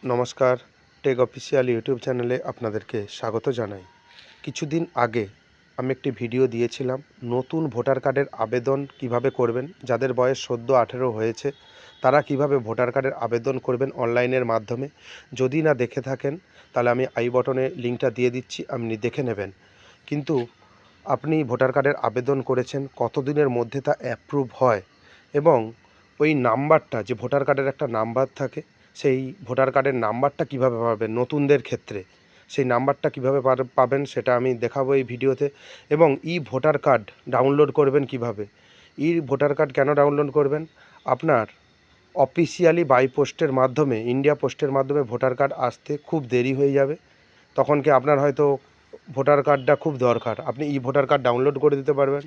নমস্কার, take official YouTube চ্যানেলে আপনাদেরকে স্বাগত জানাই। কিছুদিন আগে আমি একটি ভিডিও দিয়েছিলাম নতুন ভোটার কার্ডের আবেদন কিভাবে করবেন। যাদের বয়স ১৪-১৮ হয়েছে তারা কিভাবে ভোটার কার্ডের আবেদন করবেন অনলাইনের মাধ্যমে। যদি না দেখে থাকেন তাহলে আমি আই বটনে লিঙ্কটা দিয়ে দিচ্ছি, আপনি দেখে নেবেন। কিন্তু আপনি ভোটার কার্ডের আবেদন করেছেন, কতদিনের মধ্যে তা অ্যাপ্রুভ হয় এবং ওই নাম্বারটা, যে ভোটার কার্ডের একটা নাম্বার থাকে, সেই ভোটার কার্ডের নাম্বারটা কিভাবে পাবেন নতুনদের ক্ষেত্রে, সেই নাম্বারটা কিভাবে পাবেন সেটা আমি দেখাবো এই ভিডিওতে। এবং ই ভোটার কার্ড ডাউনলোড করবেন কিভাবে। ই ভোটার কার্ড কেন ডাউনলোড করবেন? আপনার অফিসিয়ালি বাই পোস্টের মাধ্যমে, ইন্ডিয়া পোস্টের মাধ্যমে ভোটার কার্ড আসতে খুব দেরি হয়ে যাবে। তখন কি আপনার হয়তো ভোটার কার্ডটা খুব দরকার, আপনি ই ভোটার কার্ড ডাউনলোড করে দিতে পারবেন।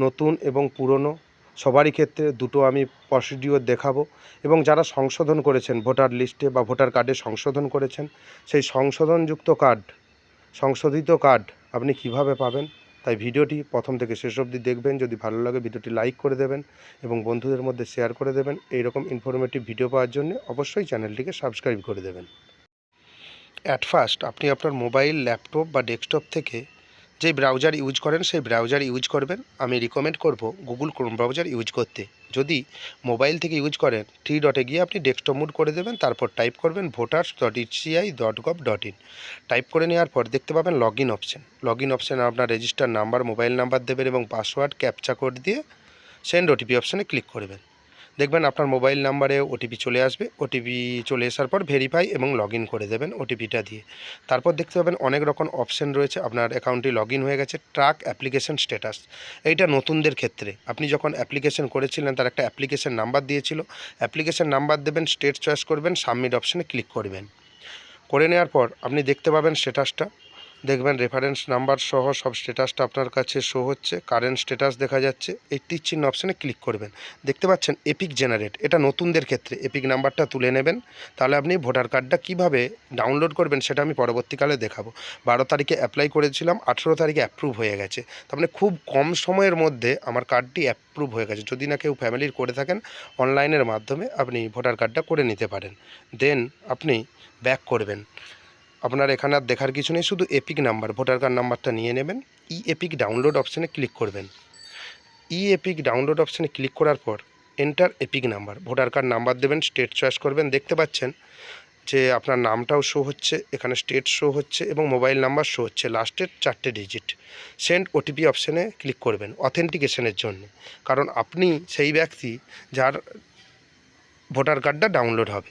নতুন এবং পুরনো সবারই ক্ষেত্রে দুটো আমি প্রসিডিওর দেখাবো। এবং যারা সংশোধন করেছেন ভোটার লিস্টে বা ভোটার কার্ডে সংশোধন করেছেন, সেই সংশোধনযুক্ত কার্ড, সংশোধিত কার্ড আপনি কিভাবে পাবেন, তাই ভিডিওটি প্রথম থেকে শেষ অবধি দেখবেন। যদি ভালো লাগে ভিডিওটি লাইক করে দেবেন এবং বন্ধুদের মধ্যে শেয়ার করে দেবেন। এইরকম ইনফরমেটিভ ভিডিও পাওয়ার জন্য অবশ্যই চ্যানেলটিকে সাবস্ক্রাইব করে দেবেন। অ্যাট ফার্স্ট আপনি আপনার মোবাইল, ল্যাপটপ বা ডেস্কটপ থেকে যে ব্রাউজার ইউজ করেন সেই ব্রাউজার ইউজ করবেন। আমি রিকমেন্ড করব গুগল ক্রোম ব্রাউজার ইউজ করতে। যদি মোবাইল থেকে ইউজ করেন, 3 ডটে গিয়ে আপনি ডেস্কটপ মোড করে দেবেন, তারপর টাইপ করবেন voters.eci.gov.in। টাইপ করে নেওয়ার পর দেখতে পাবেন log in option. Log in অপশানে আপনার রেজিস্টার নাম্বার, মোবাইল নাম্বার দেবেন এবং পাসওয়ার্ড, ক্যাপচা কোড দিয়ে সেন্ড ওটিপি অপশানে ক্লিক করবেন। দেখবেন আপনার মোবাইল নাম্বারে ওটিপি চলে আসবে। ওটিপি চলে আসার পর ভেরিফাই এবং লগ ইন করে দেবেন ওটিপিটা দিয়ে। তারপর দেখতে পাবেন অনেক রকম অপশান রয়েছে। আপনার অ্যাকাউন্টটি লগ ইন হয়ে গেছে। ট্র্যাক অ্যাপ্লিকেশন স্ট্যাটাস, এইটা নতুনদের ক্ষেত্রে। আপনি যখন অ্যাপ্লিকেশন করেছিলেন তার একটা অ্যাপ্লিকেশন নাম্বার দিয়েছিল। অ্যাপ্লিকেশন নাম্বার দেবেন, স্টেট চয়েস করবেন, সাবমিট অপশানে ক্লিক করবেন। করে নেওয়ার পর আপনি দেখতে পাবেন স্ট্যাটাসটা, দেখবেন রেফারেন্স নাম্বার সহ সব স্ট্যাটাসটা আপনার কাছে শো হচ্ছে। কারেন্ট স্ট্যাটাস দেখা যাচ্ছে। এই টিক চিহ্ন অপশানে ক্লিক করবেন। দেখতে পাচ্ছেন এপিক জেনারেট, এটা নতুনদের ক্ষেত্রে। এপিক নাম্বারটা তুলে নেবেন, তাহলে আপনি ভোটার কার্ডটা কীভাবে ডাউনলোড করবেন সেটা আমি পরবর্তীকালে দেখাবো। 12 তারিখে অ্যাপ্লাই করেছিলাম, 18 তারিখে অ্যাপ্রুভ হয়ে গেছে। তার মানে খুব কম সময়ের মধ্যে আমার কার্ডটি অ্যাপ্রুভ হয়ে গেছে। যদি না কেউ ফ্যামিলির করে থাকেন, অনলাইনের মাধ্যমে আপনি ভোটার কার্ডটা করে নিতে পারেন। দেন আপনি ব্যাক করবেন। আপনার এখানে আর দেখার কিছু নেই, শুধু এপিক নাম্বার, ভোটার কার্ড নাম্বারটা নিয়ে নেবেন। ই এপিক ডাউনলোড অপশানে ক্লিক করবেন। ই এপিক ডাউনলোড অপশানে ক্লিক করার পর enter epic number, voter card number দেবেন, স্টেট চয়েস করবেন। দেখতে পাচ্ছেন যে আপনার নামটাও শো হচ্ছে, এখানে স্টেট শো হচ্ছে এবং মোবাইল নাম্বার শো হচ্ছে, লাস্টের 4টে ডিজিট। সেন্ড ওটিপি অপশানে ক্লিক করবেন অথেন্টিকেশনের জন্য, কারণ আপনি সেই ব্যক্তি যার ভোটার কার্ডটা ডাউনলোড হবে।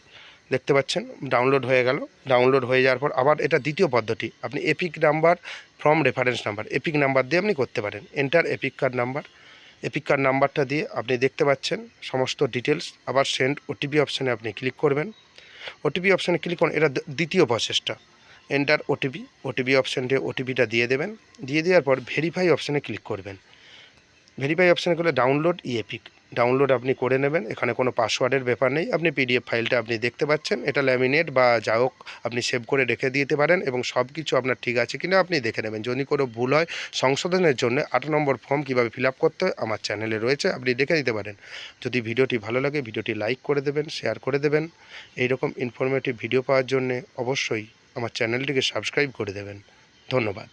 দেখতে পাচ্ছেন ডাউনলোড হয়ে গেল। ডাউনলোড হয়ে যাওয়ার পর আবার এটা দ্বিতীয় পদ্ধতি, আপনি epic number from reference number, epic number দিয়ে আপনি করতে পারেন। Enter epic card number, epic card নাম্বারটা দিয়ে আপনি দেখতে পাচ্ছেন সমস্ত ডিটেলস। আবার সেন্ড ওটিপি অপশানে আপনি ক্লিক করবেন। ওটিপি অপশানে ক্লিক করুন, এটা দ্বিতীয় প্রসেসটা। এন্টার ওটিপি, ওটিপি অপশান দিয়ে ওটিপিটা দিয়ে দেবেন। দিয়ে দেওয়ার পর ভেরিফাই অপশানে ক্লিক করবেন। ভেরিফাই অপশানে করলে ডাউনলোড ই এপিক, ডাউনলোড আপনি করে নেবেন। এখানে কোনো পাসওয়ার্ডের ব্যাপার নেই। আপনি পিডিএফ ফাইলটা আপনি দেখতে পাচ্ছেন, এটা ল্যামিনেট বা যা হোক আপনি সেভ করে রেখে দিতে পারেন এবং সব কিছু আপনার ঠিক আছে কিনা আপনি দেখে নেবেন। যদি কোনো ভুল হয় সংশোধনের জন্য 8 নম্বর ফর্ম কীভাবে ফিল আপ করতে হয় আমার চ্যানেলে রয়েছে, আপনি দেখে দিতে পারেন। যদি ভিডিওটি ভালো লাগে ভিডিওটি লাইক করে দেবেন, শেয়ার করে দেবেন। এইরকম ইনফরমেটিভ ভিডিও পাওয়ার জন্যে অবশ্যই আমার চ্যানেলটিকে সাবস্ক্রাইব করে দেবেন। ধন্যবাদ।